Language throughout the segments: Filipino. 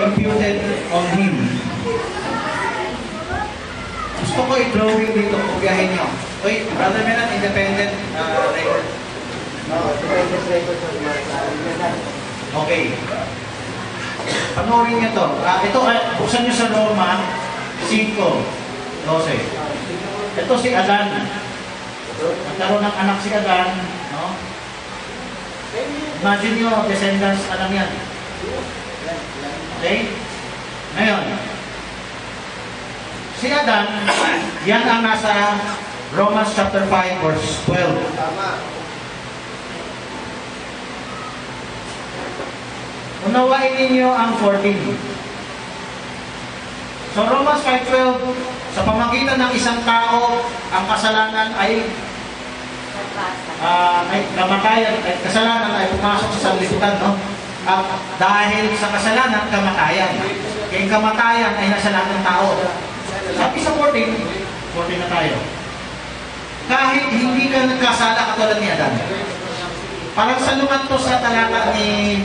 imputed on him. Gusto ko i-drawing dito, kubiyahin nyo. Uy, Brother Menan, independent record. Independent record. Okay. Panoorin nyo to. Ito, buksan nyo sa Roma 5:12. Ito si Adan. Nagkaroon ng anak si Adan. No? Imagine nyo, descendants, alam yan. Okay? Ngayon, si Adan, yan ang nasa Romans chapter 5 verse 12. Unawain ninyo ang 14. So Romans 5:12, sa pamagitan ng isang tao, ang kasalanan ay kamatayan, kasalanan ay pumasok sa sanlibutan, no? At dahil sa kasalanan, kamatayan. Kaya kamatayan ay nasa lahat ng tao. Sabi sa 14 na tayo. Kahit hindi ka nagkasala katulad ni Adan. Parang salungan to sa talata ng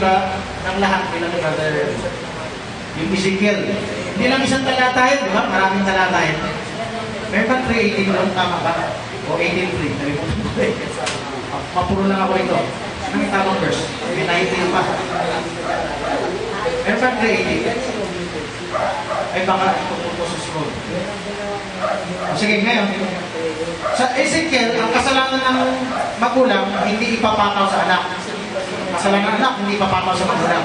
lahat nila ni Brother yung Ezekiel. Hindi lang isang talata yun, di ba? Maraming talata yun. Meron ba 3:18 lang? Tama ba? O 18:3? Mapuro lang ako ito. Ano yung tamang verse? May 19 pa. Meron ba 3:18? Ay baka pupunto sa scroll. Sige, ngayon. Sa Ezekiel, ang kasalanan ng magulang, hindi ipapakaw sa anak. Kasalanan ng anak, hindi ipapakaw sa magulang.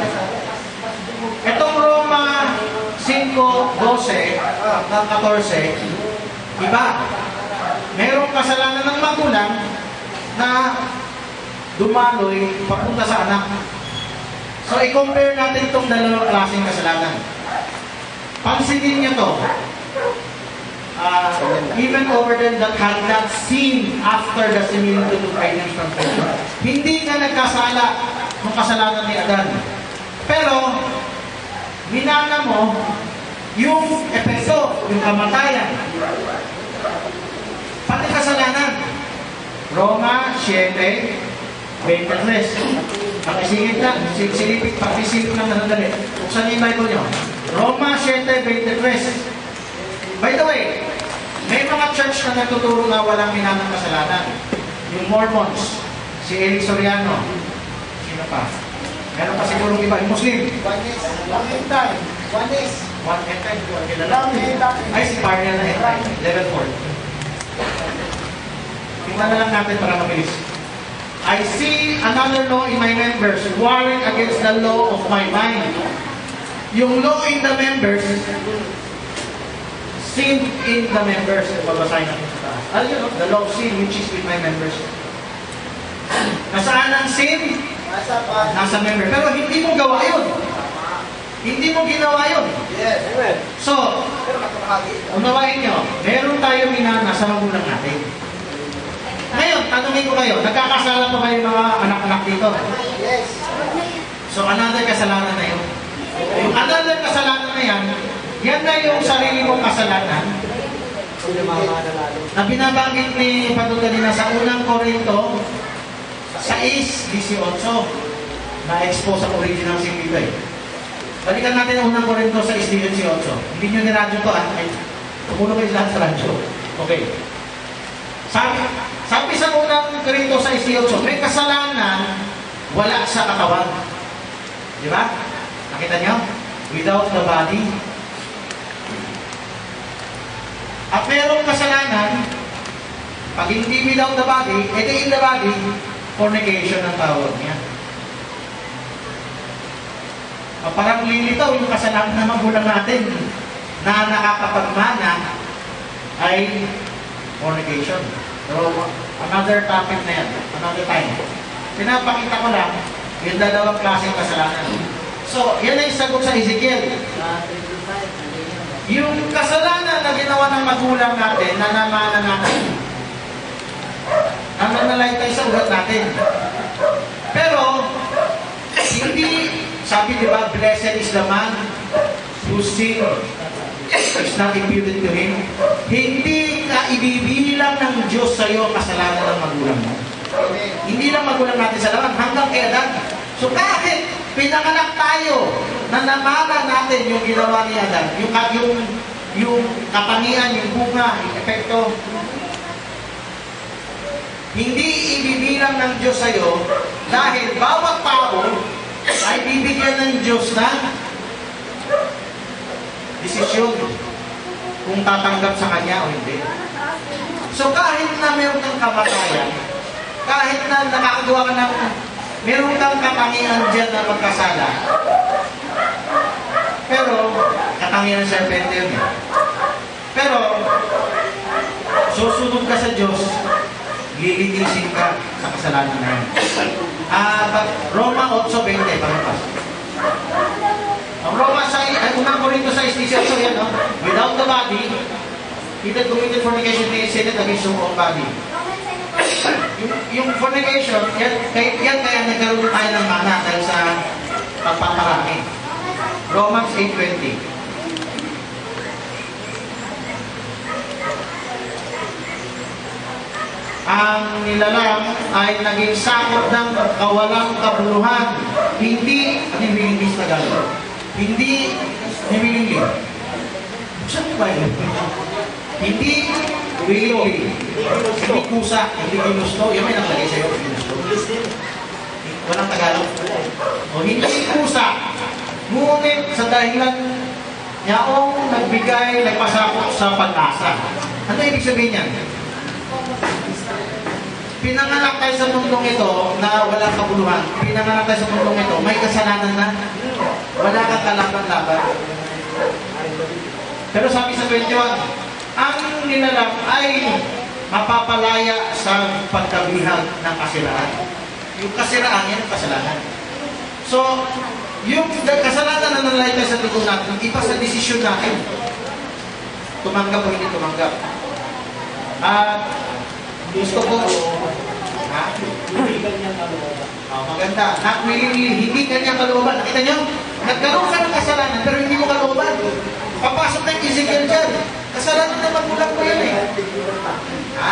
Itong Roma 5:12 hanggang 14, iba. Mayroong kasalanan ng magulang na dumaloy papunta sa anak. So, i-compare natin itong dalawang klaseng kasalanan. Pansinin niyo to. Even over them that had not sinned after the similitude of items from heaven. Hindi ka nagkasala ng kasalanan ni Adan. Pero, minana mo yung epekto, yung kamatayan. Pati kasalanan. Roma 7:23. Pakisingit lang. Pakisilip lang na sandali. Buksan niyo yung Bible niyo. Roma 7:23. By the way, may mga church na nagtuturo na walang minanang kasalanan. Yung Mormons, si Eric Soriano, sino pa? Meron pa siguro iba, yung Muslim. One Ay, si Parnell na Entay, level 4. Tingnan na lang natin para mabilis. I see another law in my members, warring against the law of my mind. Yung law in the members, sin in the members. Babasahin natin sa taas. Alam nyo, the law of sin which is in my members. Nasaan ang sin? Nasa member. Pero hindi mo gawa yun. Hindi mo ginawa yun. Yes. So, unawain nyo, meron tayo minana sa magulang natin. Ngayon, tanungin ko kayo, nagkakasala pa ba yung mga anak-anak dito? Yes. So, another kasalanan na yun. Yung another kasalanan na yan, yan na yung sarili mong kasalanan na binabanggit ni Padre kanina sa unang Korinto 6:18 na-expose ang original sin dito eh. Balikan natin ang unang Korinto 6:18. Hindi nyo ni-radyo to tumulo kayo lahat sa radyo. Okay. Sabi sa unang Korinto 6:18, may kasalanan wala sa katawan. Di ba? Nakita nyo? Without the body. At merong kasalanan, pag hindi without the body, edi in the body, fornication ang tawag niya. Parang lilitaw yung kasalanan na magulang natin na nakakapagmana ay fornication. So, another topic na yan, another time. Pinapakita ko lang yung dalawang klaseng kasalanan. So, yan ay sagot sa Ezekiel. Yung kasalanan na ginawa ng magulang natin, na namana natin, nananalay tayo sa ugat natin. Pero, hindi, sabi diba, blessed is the man whose sin is not imputed to him. Hindi ka ibibilang ng Diyos sa iyo kasalanan ng magulang mo. Hindi lang magulang natin sa laman, hanggang kay Adan. So kahit pinanganak tayo na namana natin yung ginawa ni Adan, yung katangian, yung bunga, yung epekto, hindi ibibilang ng Diyos sa'yo dahil bawat tao ay bibigyan ng Diyos ng desisyon kung tatanggap sa Kanya o hindi. So kahit na meron kang kamatayan, kahit na nakakagawa ka ng meron kang katangian dyan na magkasala, pero katangian ng serpente yun eh. Pero susunod ka sa Diyos, lilinisin ka sa kasalanan na yan. Roma 8:20, pagkakas. Ang Roma 6, unang Korinto 6:18, yan, no? Without the body, he that committed fornication may sin against his own body. Yung fornication, yan kaya nagkaroon tayo ng mana dahil sa pagpaparami. Romans 8:20. Ang nilalang ay naging sakot ng kawalang kabuluhan. Hindi Tagalog. Hindi willingly. Saan ba yun? Hindi willingly. Hindi kusa. Hindi ginusto. Yan may nakalagay sa'yo. Ginusto. Walang Tagalog. O hindi kusa. Ngunit sa dahilan niyaong nagbigay, nagpasakot sa pag-asa. Ano ibig sabihin niyan? Pinanganak tayo sa mundong ito na walang kabuluhan. Pinanganak tayo sa mundong ito, may kasalanan na. Wala kang kalaban-laban. Pero sabi sa 21, ang nilalang ay mapapalaya sa pagkabihag ng kasiraan. Yung kasiraan, yan ang kasalanan. So, yung kasalanan na nanalay tayo sa likod natin, iba sa desisyon natin. Tumanggap o hindi tumanggap. Gusto ko, maganda. Not willingly, hindi kanyang kalooban. Nakita nyo? Nagkaroon ka ng kasalanan, pero hindi mo kalooban. Papasok na yung Ezekiel dyan. Kasalanan na magulang mo yan eh. Ha?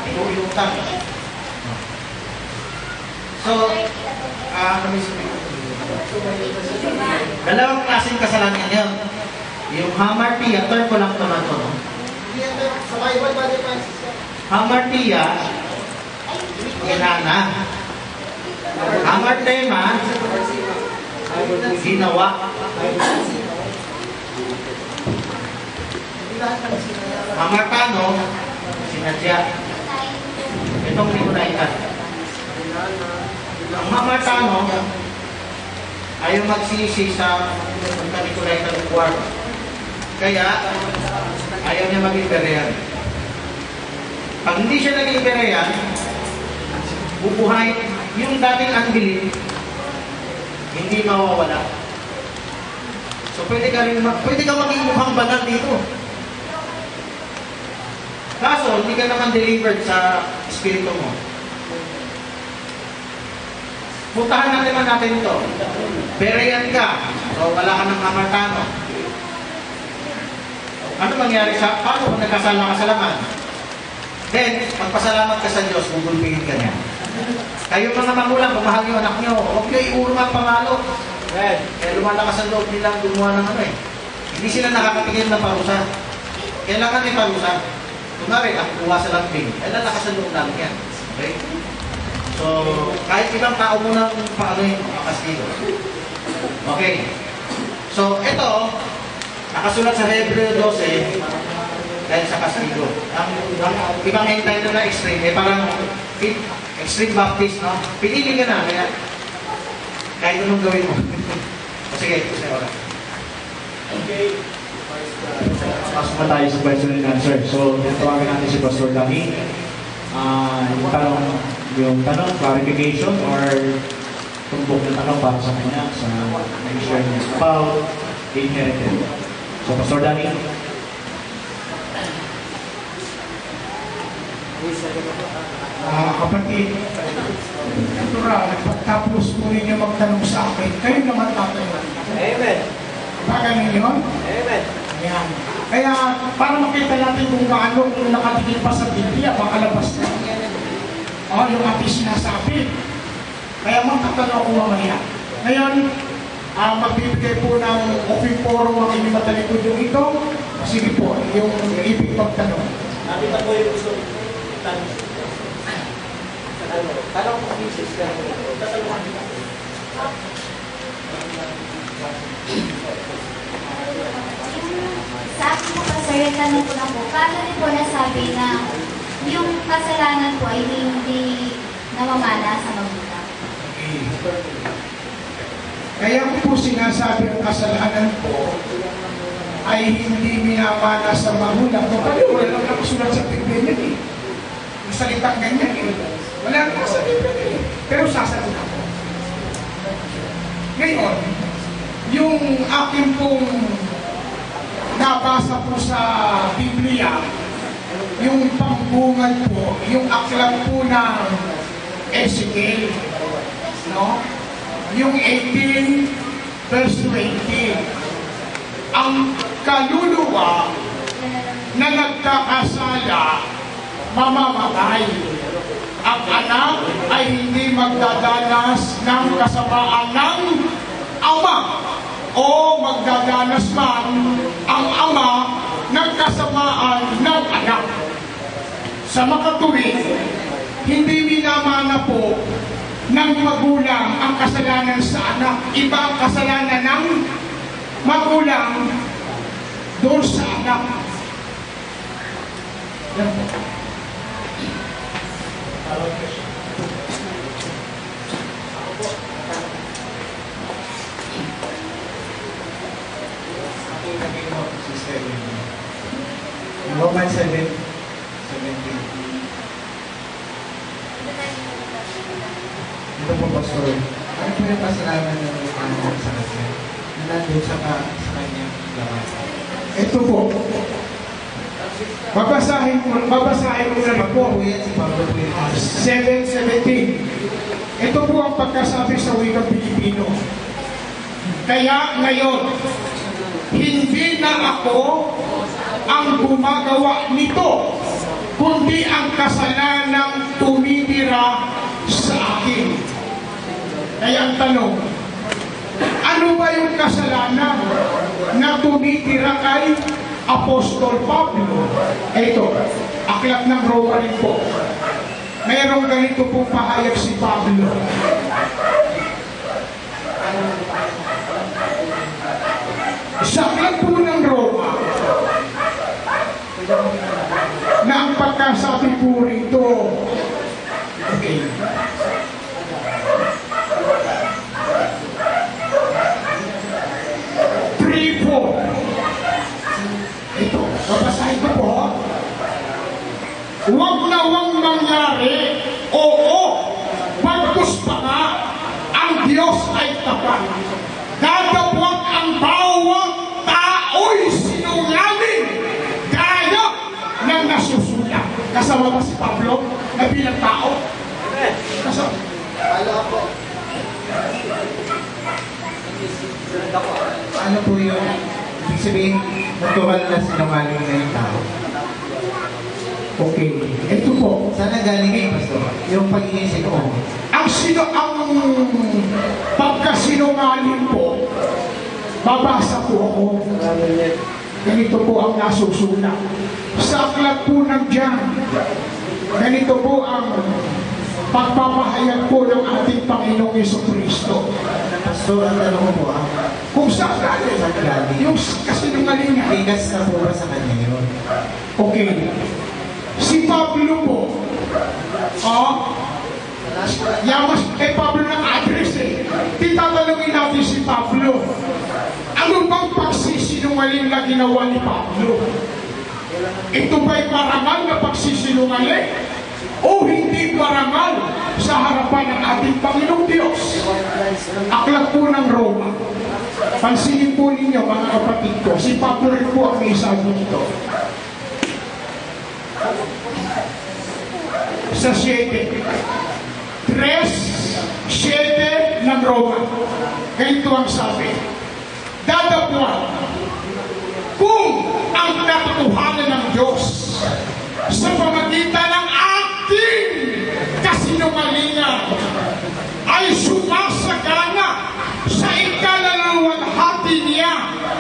Inuutang. So, dalawang klaseng kasalanan yun. Yung hamartia, term ko lang naman ito. Sa Bible, Brother Francis. Hamartia, inana. Hamartema, ginawa. Hamartano, sinadya. Itong hindi ko naitan. Ang hamartano ay yung magsisi sa Nicolaitan Quart. Kaya, ayaw niya maging berean. Pag hindi siya naging berean, bubuhay yung dating unbelief, hindi mawawala. So pwede ka maging mukhang banal dito. Kaso, hindi ka naman delivered sa espiritu mo. Puntahan natin ito. Berean ka, so wala ka ng hamartano. Ano mangyari sa, paano kung nagkasala ka sa laman? Then, magpasalamat ka sa Diyos, bubulpingin ka niya. Kayo mga magulang, kung mahal niyo anak niyo, huwag niyo iurong ang pangalo. Kaya lumalakas ang loob nilang gumawa ng ano eh. Hindi sila nakakatingin ng parusa. Kailangan may parusa. Kunwari, ang kuha sa lambing, lalakas ang loob namin yan. Okay? So, kahit ibang tao mo nang paano yung kastigo. Okay. So, ito, nakasulat sa Hebreo 12, dahil sa kastigo. Ang ibang entitled na extreme, eh parang extreme baptist, no? Pinili ka na, kaya kahit anong gawin mo. Sige, sige, oras. Okay. Pasok na tayo sa question and answer. So, tawagan natin si Pastor Dani. Yung tanong, clarification or tumbok na tanong para sa kanya sa nag-share niya about inherited. So, Pastor Dani. Kapatid, ito tapos po rin niya magtanong sa akin, kayo naman tatanong. Amen. Paganin yun? Amen. Ayan. Kaya, para makita natin kung gaano kung nakatingin pa sa Biblia, makalabas na. Yung ating sinasabi. Kaya magtatanong ako mamaya. Ngayon, magbibigay po ng open forum ang inyong matalikod yung ito. Sige po, yung ibig magtanong. Nakita po yung gusto tanong. Tanong po misis ka. Tatanungan kita. Sa akin po pa sir, tanong ko na po, paano din po nasabi na yung kasalanan po ay hindi namamana sa magulang? Kaya ko po sinasabi ang kasalanan po ay hindi minamana sa magulang. Kapag wala lang nakasulat sa Biblia yan eh. Yung salitang ganyan eh. Wala lang sa Biblia eh. Pero sasagot ako. Ngayon, yung akin pong nabasa po sa Biblia, yung pambungan po, yung aklat po ng Ezekiel, no? Yung 18 verse 20, ang kaluluwa na nagkakasala mamamatay. Ang anak ay hindi magdadanas ng kasamaan ng ama o magdadanas man ang ama ng kasamaan ng anak. Sa makatuwid, hindi minamana po ng magulang ang kasalanan sa anak. Iba ang kasalanan ng magulang doon sa anak. Yan po. Romans 7:17. Ito po, Pastor. Ano po yung kasalanan ng anak sa kanya? Na nandun sa kanyang laman. Ito po. Babasahin ko na po. Po yan si Pablo po yung 7:17. Ito po ang pagkasabi sa wikang Pilipino. Kaya ngayon, hindi na ako ang gumagawa nito, kundi ang kasalanang tumitira sa akin. Kaya ang tanong, ano ba yung kasalanan na tumitira kay Apostol Pablo? Ito, aklat ng Roma rin po. Mayroong ganito pong pahayag si Pablo. Sa aklat po ng Roma, na ang pagkasabi po rito, okay, ito, babasahin ko po. Huwag na huwag mangyari, oo, bagkus pa nga, ang Diyos ay tapat. Dadapwag ang bawat tao'y sinungaling, gaya ng nasusulat. Kasama ba si Pablo na bilang tao? Kasama. Ano po yung ibig sabihin, natural na sinungaling na yung tao? Okay, ito po. Saan na galing yung Pastor? Yung pagiging sinungaling. Ang pagkasinungaling po, babasa po ako. Ganito po ang nasusulat. Sa aklat po ng John, ganito po ang pagpapahayag po ng ating Panginoong Jesucristo. Pastor, ang tanong ko po, Kung saan galing, saan galing? yung kasinungalingan. Bigas na po ba sa kanya yun? Okay. Si Pablo po, yamas kay Pablo ng address eh. Titatanungin natin si Pablo, ano bang pagsisinungaling na ginawa ni Pablo? Ito ba'y parangal na pagsisinungaling? O hindi parangal sa harapan ng ating Panginoong Diyos? Aklat po ng Roma. Pansinin po ninyo mga kapatid ko, si Pablo rin po ang may sabi nito. Sa 7:7 ng Roma, ganito ang sabi, dadapwan kung ang katotohanan ng Diyos sa pamagitan ng ating kasinungalingan ay sumasagana sa ikaluluwalhati niya.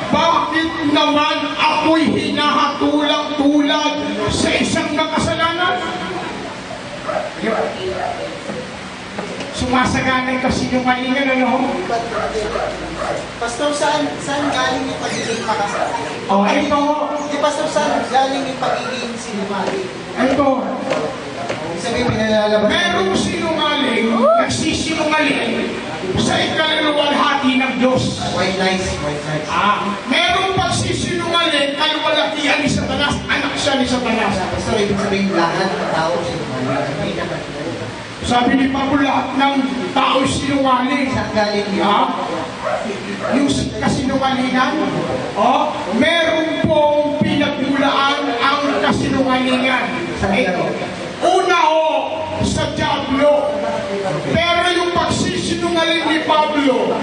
Bakit naman ako'y hinahatulang tulad sa isang makasalanan? Sumasagana yung kasinungalingan, ano? Pastor, saan galing yung pagiging makasalanan? O, ito. Di Pastor, saan galing yung pagiging sinungaling? Ito. Ibig sabihin, pinalalabas. Merong sinungaling, nagsisinungaling sa ikaluluwalhati ng Diyos. White lies. Merong pagsisinungaling, kalwalatian ni Satanas, anak siya ni Satanas. Pastor, ibig sabihin, lahat ng tao sinungaling. Sabi ni Pablo, lahat ng tao sinungaling. Saan galing yun? Yung kasinungalingan, meron pong pinagmulaan ang kasinungalingan. Una sa Diablo. Pero yung pagsisinungaling ni Pablo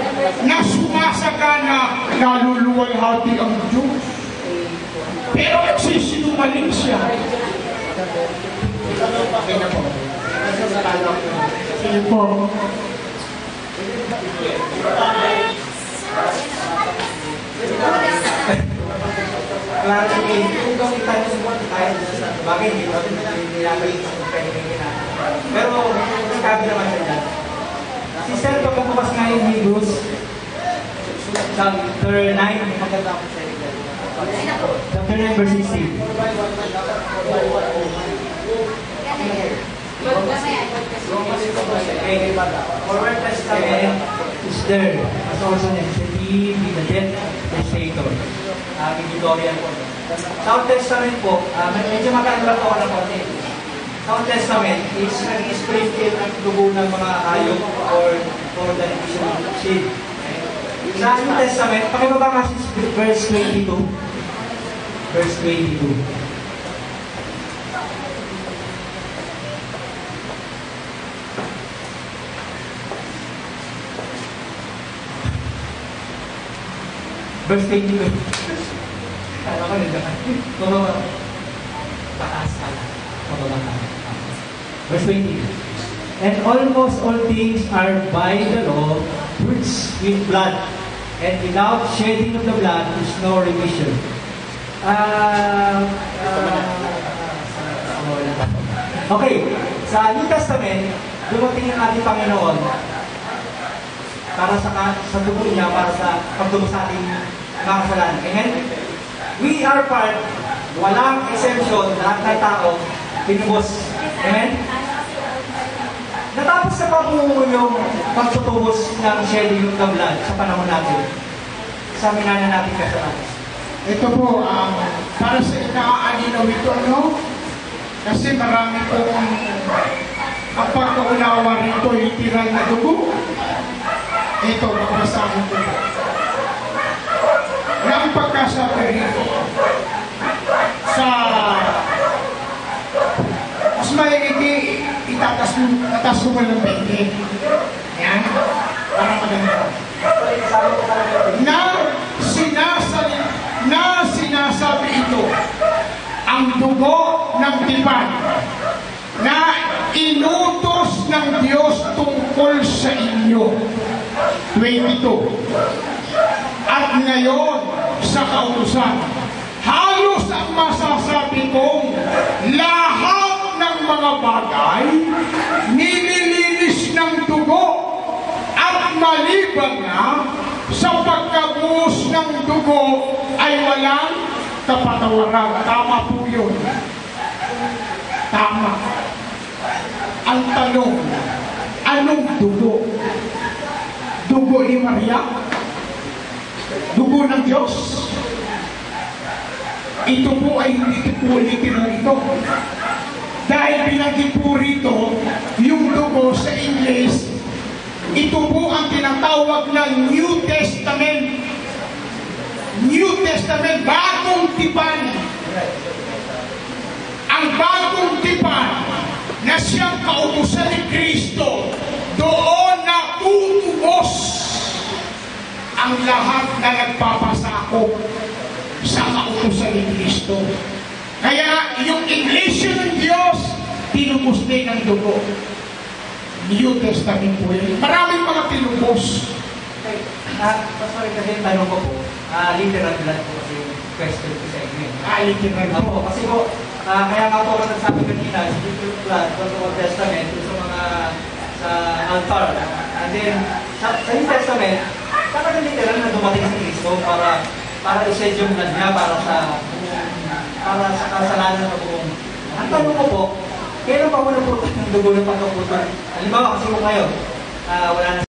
na sumasagana, naluluwalhati ang Diyos. Pero nagsisinungaling siya. Okay na po. Sige po. Clarification, kung gawin tayo tayo sa bagay dito, nilagay sa pwede natin. Pero, sabi naman siya dyan. Si Sir, pagkabukas nga yung Hebrews, chapter 9, maganda ako sa chapter 9, verse 16. Forward Testament is there. As also said, he be the death testator. Victorian po. Sa Old Testament po, medyo magkakaroon po ako ng konti. Sa Old Testament is nag-sprinkle ang dugo ng mga hayop or the remission of sin. Sa New Testament, pakibaba kasi verse 22. Verse 22. Verse 22. Ano ko nila? Pababa. Pataas ka lang. Pababa ka. Verse 22. And almost all things are by the law, which with blood, and without shedding of the blood is no remission. Okay, sa New Testament, dumating ang ating Panginoon para sa dugo niya, para sa pagdugo sa ating mga kasalanan. Amen? We are part, walang exemption, lahat ng tao, pinubos. Amen? Natapos sa pabuo yung pagtutubos ng shedding of the blood sa panahon natin. Sa minana natin kasalanan. Ito po, para sa ika-alinaw ito, no? Kasi marami pong ang pagkaunawa rito, literal na dugo. Ito, magpasahin ko. Na ang pagkasabi rito, sa mas maigigi, itatas mo ng peke. Yan, para maganda. Na sinasabi ito, ang dugo ng tipan na inutos ng Diyos tungkol sa inyo. 22. At ngayon, sa kautusan, halos ang masasabi kong lahat ng mga bagay nililinis ng dugo at maliban na sa pagkabuhos ng dugo ay walang kapatawaran. Tama po yun. Tama. Ang tanong, anong dugo? Dugo ni Maria? Dugo ng Diyos? Ito po ay hindi po literal ito. Dahil binanggit po rito, yung dugo sa English, ito po ang tinatawag na New Testament. New Testament, bagong tipan. Ang bagong tipan na siyang kautusan ni Kristo, doon natutubos ang lahat na nagpapasakop sa kautusan ni Kristo. Kaya yung iglesia ng Diyos, tinubos din ng dugo. New Testament po yan. Maraming mga tinubos. Okay. Sorry kasi yung tanong ko po, literal blood po kasi yung question ko sa inyo. Literal po. Opo, kasi po, kaya nga po ako nagsabi kanina, literal blood, sa Old Testament, sa mga, sa altar. And then, sa New Testament, talagang literal na dumating si Kristo para i-shed yung blood niya para sa kasalanan ng buong. Ang tanong ko po, kailan pa muna po ng dugo ng pagkaputo? Halimbawa kasi po ngayon, wala na